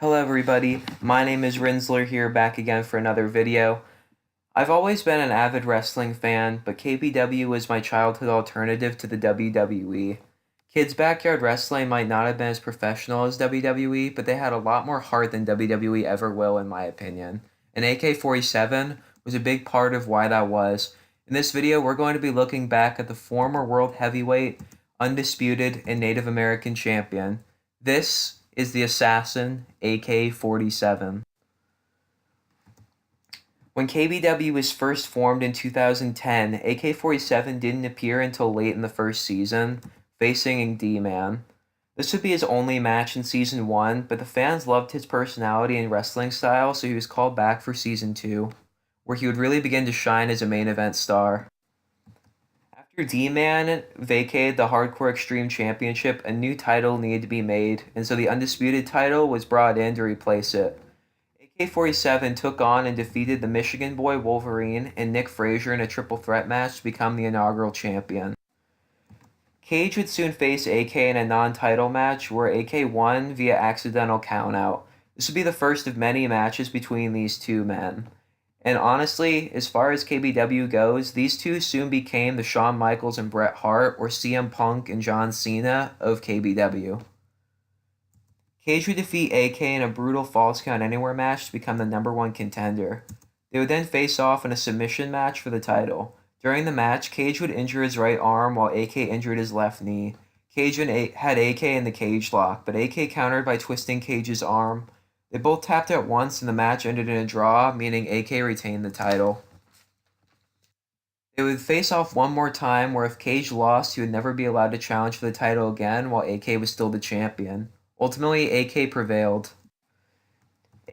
Hello everybody, my name is Rinzler here back again for another video. I've always been an avid wrestling fan, but KBW was my childhood alternative to the WWE. Kids' Backyard Wrestling might not have been as professional as WWE, but they had a lot more heart than WWE ever will in my opinion. And AK-47 was a big part of why that was. In this video, we're going to be looking back at the former World Heavyweight, Undisputed, and Native American Champion. This is the Assassin, AK-47. When KBW was first formed in 2010, AK-47 didn't appear until late in the first season, facing D-Man. This would be his only match in Season 1, but the fans loved his personality and wrestling style, so he was called back for Season 2, where he would really begin to shine as a main event star. After D-Man vacated the Hardcore Extreme Championship, a new title needed to be made, and so the Undisputed title was brought in to replace it. AK-47 took on and defeated the Michigan Boy Wolverine and Nick Frazier in a triple threat match to become the inaugural champion. Cage would soon face AK in a non-title match where AK won via accidental countout. This would be the first of many matches between these two men. And honestly, as far as KBW goes, these two soon became the Shawn Michaels and Bret Hart, or CM Punk and John Cena of KBW. Cage would defeat AK in a brutal Falls Count Anywhere match to become the #1 contender. They would then face off in a submission match for the title. During the match, Cage would injure his right arm while AK injured his left knee. Cage had AK in the cage lock, but AK countered by twisting Cage's arm. They both tapped at once and the match ended in a draw, meaning AK retained the title. They would face off one more time where if Cage lost, he would never be allowed to challenge for the title again while AK was still the champion. Ultimately, AK prevailed.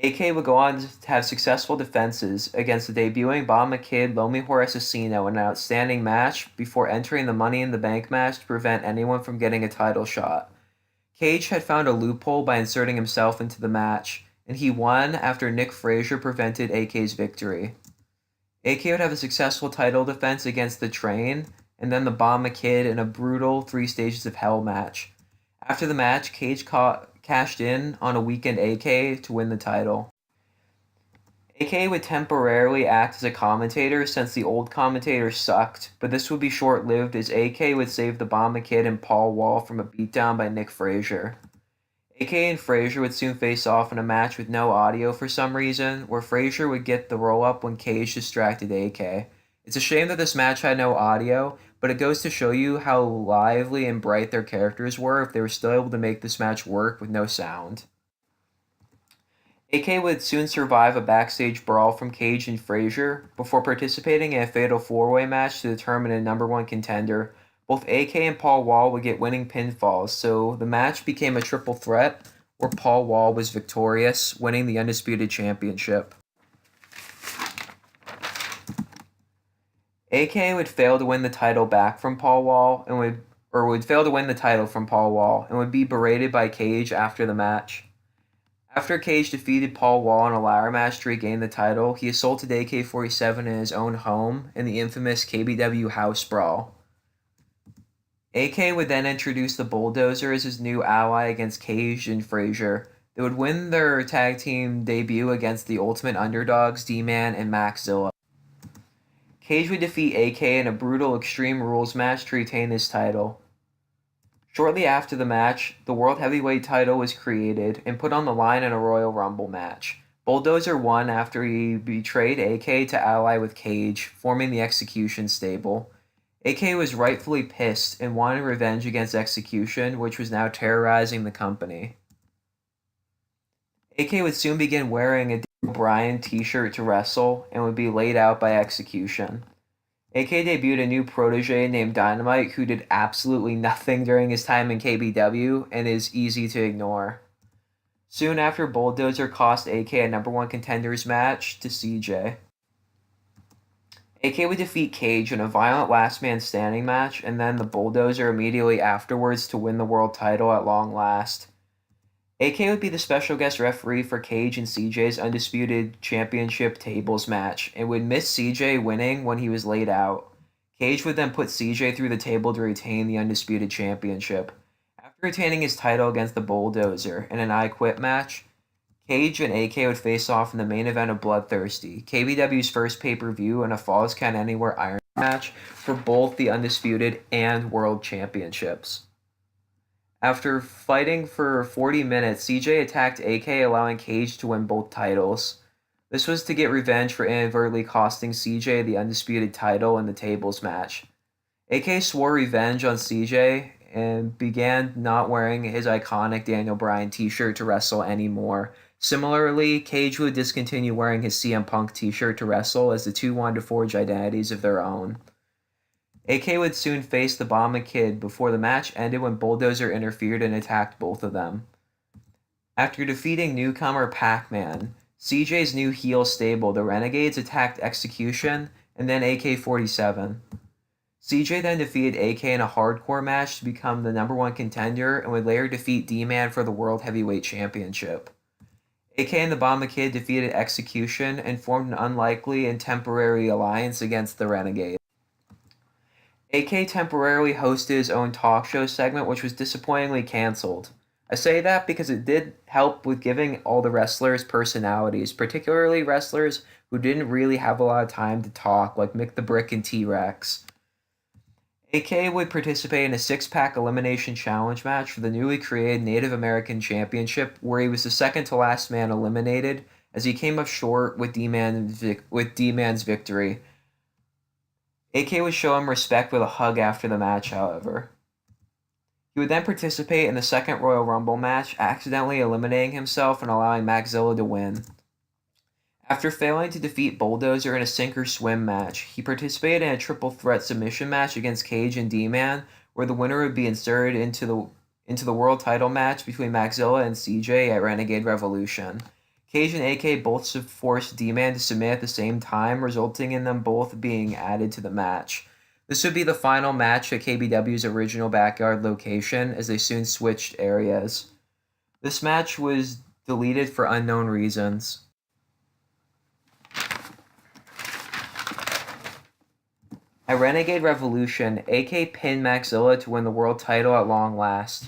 AK would go on to have successful defenses against the debuting Bomba Kid Lomihor Asesino in an outstanding match before entering the Money in the Bank match to prevent anyone from getting a title shot. Cage had found a loophole by inserting himself into the match, and he won after Nick Frazier prevented AK's victory. AK would have a successful title defense against the Train, and then the Bomba Kid in a brutal 3 Stages of Hell match. After the match, Cage cashed in on a weakened AK to win the title. AK would temporarily act as a commentator since the old commentator sucked, but this would be short-lived as AK would save the Bomba Kid and Paul Wall from a beatdown by Nick Frazier. AK and Frazier would soon face off in a match with no audio for some reason, where Frazier would get the roll-up when Cage distracted AK. It's a shame that this match had no audio, but it goes to show you how lively and bright their characters were if they were still able to make this match work with no sound. AK would soon survive a backstage brawl from Cage and Frazier before participating in a fatal 4-way match to determine a #1 contender. Both AK and Paul Wall would get winning pinfalls, so the match became a triple threat where Paul Wall was victorious, winning the Undisputed Championship. AK would fail to win the title back from Paul Wall and would fail to win the title from Paul Wall and would be berated by Cage after the match. After Cage defeated Paul Wall in a ladder match to regain the title, he assaulted AK-47 in his own home in the infamous KBW House Brawl. AK would then introduce the Bulldozer as his new ally against Cage and Frazier. They would win their tag team debut against the Ultimate Underdogs, D-Man and Maxilla. Cage would defeat AK in a brutal Extreme Rules match to retain his title. Shortly after the match, the World Heavyweight title was created and put on the line in a Royal Rumble match. Bulldozer won after he betrayed AK to ally with Cage, forming the Execution stable. AK was rightfully pissed and wanted revenge against Execution, which was now terrorizing the company. AK would soon begin wearing a Daniel Bryan t-shirt to wrestle and would be laid out by Execution. AK debuted a new protege named Dynamite who did absolutely nothing during his time in KBW and is easy to ignore. Soon after, Bulldozer cost AK a #1 contenders match to CJ. AK would defeat Cage in a violent last man standing match and then the Bulldozer immediately afterwards to win the world title at long last. AK would be the special guest referee for Cage and CJ's Undisputed Championship Tables match and would miss CJ winning when he was laid out. Cage would then put CJ through the table to retain the Undisputed Championship. After retaining his title against the Bulldozer in an I Quit match, Cage and AK would face off in the main event of Bloodthirsty, KBW's first pay-per-view in a Falls Count Anywhere Iron match for both the Undisputed and World Championships. After fighting for 40 minutes, CJ attacked AK, allowing Cage to win both titles. This was to get revenge for inadvertently costing CJ the Undisputed title in the tables match. AK swore revenge on CJ and began not wearing his iconic Daniel Bryan t-shirt to wrestle anymore. Similarly, Cage would discontinue wearing his CM Punk t-shirt to wrestle as the two wanted to forge identities of their own. AK would soon face the Bomba Kid before the match ended when Bulldozer interfered and attacked both of them. After defeating newcomer Pac-Man, CJ's new heel stable, the Renegades, attacked Execution and then AK-47. CJ then defeated AK in a hardcore match to become the #1 contender and would later defeat D-Man for the World Heavyweight Championship. AK and the Bomba Kid defeated Execution and formed an unlikely and temporary alliance against the Renegades. AK temporarily hosted his own talk show segment, which was disappointingly canceled. I say that because it did help with giving all the wrestlers personalities, particularly wrestlers who didn't really have a lot of time to talk, like Mick the Brick and T-Rex. AK would participate in a six-pack elimination challenge match for the newly created Native American Championship, where he was the second to last man eliminated, as he came up short with D-Man's victory. AK would show him respect with a hug after the match, however. He would then participate in the second Royal Rumble match, accidentally eliminating himself and allowing Maxilla to win. After failing to defeat Bulldozer in a sink-or-swim match, he participated in a triple threat submission match against Cage and D-Man, where the winner would be inserted into the world title match between Maxilla and CJ at Renegade Revolution. Cage and AK both forced D-Man to submit at the same time, resulting in them both being added to the match. This would be the final match at KBW's original backyard location, as they soon switched areas. This match was deleted for unknown reasons. At Renegade Revolution, AK pinned Maxilla to win the world title at long last.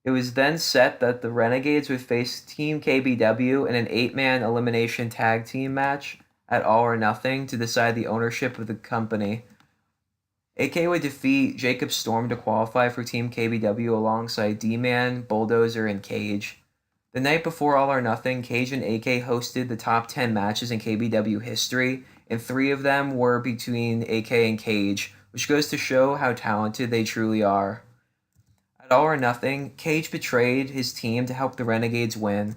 It was then set that the Renegades would face Team KBW in an 8-man elimination tag team match at All or Nothing to decide the ownership of the company. AK would defeat Jacob Storm to qualify for Team KBW alongside D-Man, Bulldozer, and Cage. The night before All or Nothing, Cage and AK hosted the top 10 matches in KBW history, and 3 of them were between AK and Cage, which goes to show how talented they truly are. At All or Nothing, Cage betrayed his team to help the Renegades win.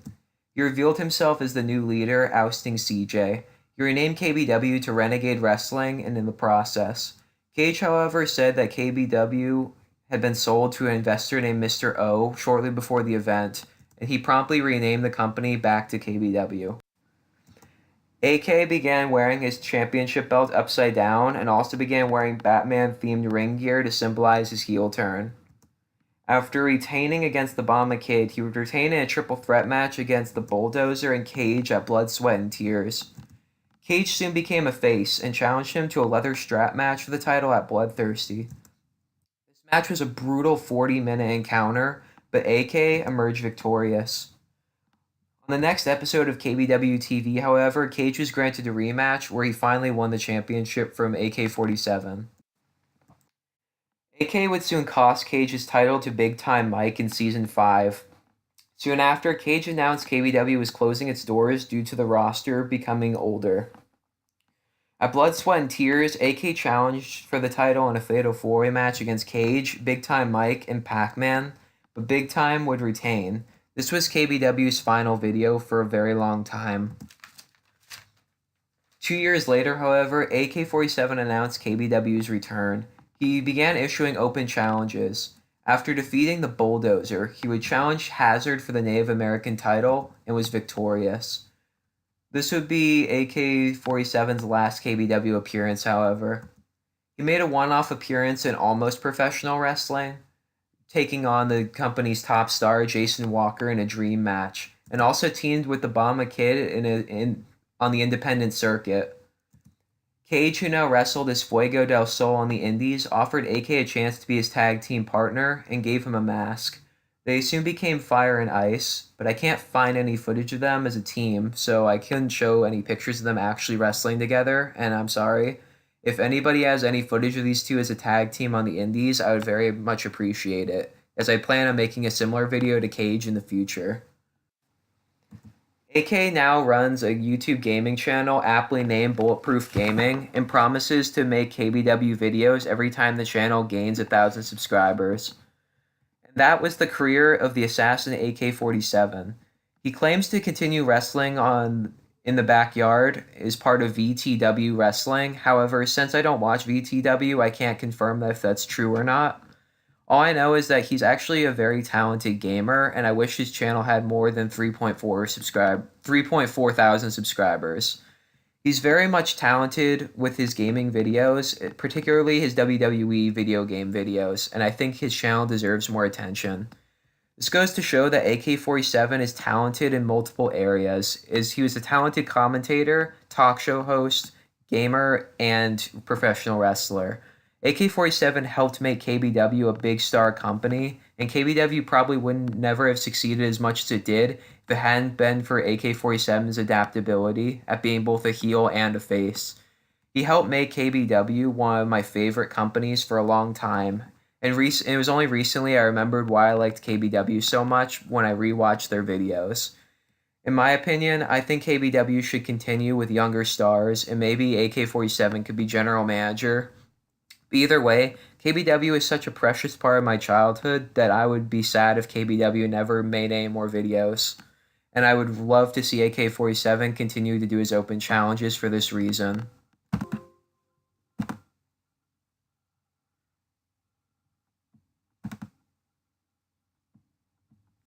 He revealed himself as the new leader, ousting CJ. He renamed KBW to Renegade Wrestling, and in the process. Cage, however, said that KBW had been sold to an investor named Mr. O shortly before the event, and he promptly renamed the company back to KBW. AK began wearing his championship belt upside down and also began wearing Batman-themed ring gear to symbolize his heel turn. After retaining against the Bomba Kid, he would retain in a triple threat match against the Bulldozer and Cage at Blood, Sweat, and Tears. Cage soon became a face and challenged him to a leather strap match for the title at Bloodthirsty. This match was a brutal 40-minute encounter, but AK emerged victorious. On the next episode of KBW TV, however, Cage was granted a rematch where he finally won the championship from AK-47. AK would soon cost Cage his title to Big Time Mike in Season 5. Soon after, Cage announced KBW was closing its doors due to the roster becoming older. At Blood, Sweat, and Tears, AK challenged for the title in a Fatal 4-Way match against Cage, Big Time Mike, and Pac-Man, but Big Time would retain. This was KBW's final video for a very long time. 2 years later, however, AK-47 announced KBW's return. He began issuing open challenges. After defeating the Bulldozer, he would challenge Hazard for the Native American title and was victorious. This would be AK-47's last KBW appearance, however. He made a one-off appearance in Almost Professional Wrestling, taking on the company's top star, Jason Walker, in a dream match, and also teamed with the Bomba Kid on the independent circuit. Cage, who now wrestled as Fuego del Sol on the Indies, offered AK a chance to be his tag team partner and gave him a mask. They soon became Fire and Ice, but I can't find any footage of them as a team, so I couldn't show any pictures of them actually wrestling together, and I'm sorry. If anybody has any footage of these two as a tag team on the Indies, I would very much appreciate it, as I plan on making a similar video to Cage in the future. AK now runs a YouTube gaming channel aptly named Bulletproof Gaming and promises to make KBW videos every time the channel gains 1,000 subscribers. And that was the career of the assassin AK-47. He claims to continue wrestling on in the backyard as part of VTW wrestling. However, since I don't watch VTW, I can't confirm if that's true or not. All I know is that he's actually a very talented gamer, and I wish his channel had more than 3.4 thousand subscribers. He's very much talented with his gaming videos, particularly his WWE video game videos, and I think his channel deserves more attention. This goes to show that AK-47 is talented in multiple areas, as he was a talented commentator, talk show host, gamer, and professional wrestler. AK-47 helped make KBW a big star company, and KBW probably would never have succeeded as much as it did if it hadn't been for AK-47's adaptability at being both a heel and a face. He helped make KBW one of my favorite companies for a long time, and it was only recently I remembered why I liked KBW so much when I rewatched their videos. In my opinion, I think KBW should continue with younger stars, and maybe AK-47 could be general manager. But either way, KBW is such a precious part of my childhood that I would be sad if KBW never made any more videos. And I would love to see AK-47 continue to do his open challenges for this reason.